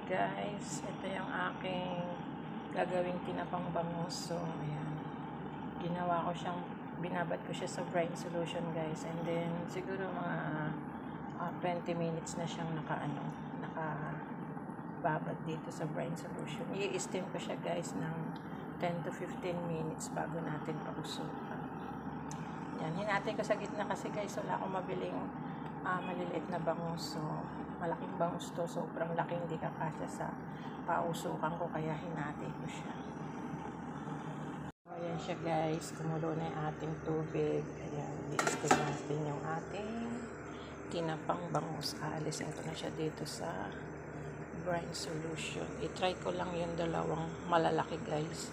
Guys, ito yung aking gagawing tinapang bangus. So, ayan. Ginawa ko siyang, binabad ko siya sa brine solution, guys. And then, siguro mga 20 minutes na siyang nakababad dito sa brine solution. I-steam ko siya, guys, ng 10 to 15 minutes bago natin pausukan. Yan, hinatay ko sa gitna kasi, guys, wala akong mabiling maliliit na bangus. So, malaking bangus to, sobrang laki, hindi kakasya sa pausukan ko, kaya hinati ko siya. So, ayan siya, guys, kumulo na yung ating tubig. Ayan, i-steam natin yung ating tinapang bangus. Aalisin ko na siya dito sa brine solution. I-try ko lang yung dalawang malalaki, guys.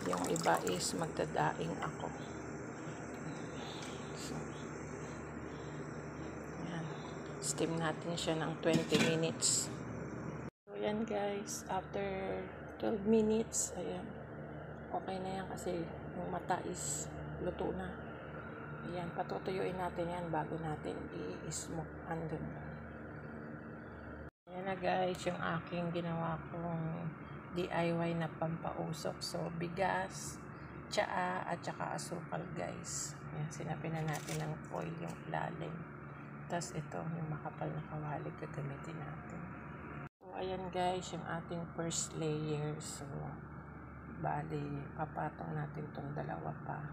Yung iba is magdadaing ako. Steam natin siya ng 20 minutes. So, yan, guys. After 12 minutes, ayan. Okay na yan kasi yung mata is luto na. Ayan, patutuyuin natin yan bago natin i-smoke andun. Ayan na, guys, yung aking ginawa kong DIY na pampausok. So, bigas, tsaa, at saka asukal, guys. Ayan, sinapin na natin ng foil yung ilalim. Tapos ito, yung makapal na kawali, gagamitin natin. So, ayan, guys, yung ating first layer. So, bali, papatong natin itong dalawa pa.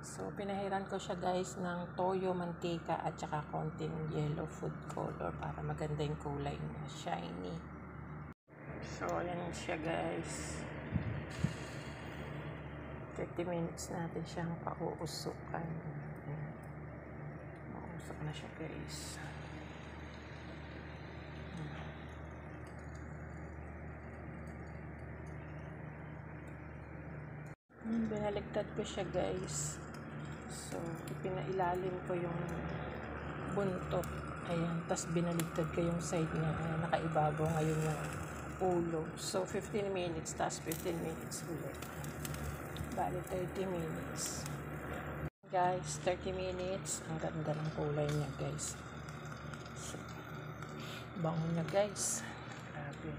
So, pinahiran ko siya, guys, ng toyo, mantika, at saka konting yellow food color para maganda yung kulay niya, shiny. So, ayan siya, guys. 30 minutes natin siyang pauusukan. Usok na siya, guys. Binaligtad ko siya, guys. So, ipinailalim ko yung buntot. Ayan. Tapos binaligtad ko yung side niya. Ayan, nakaibabaw ngayon yung ulo. So, 15 minutes. Tapos 15 minutes ulit. Bali, 30 minutes. Guys, 30 minutes. Ang ganda ng kulay niya, guys. So, bango niya, guys. Grabe.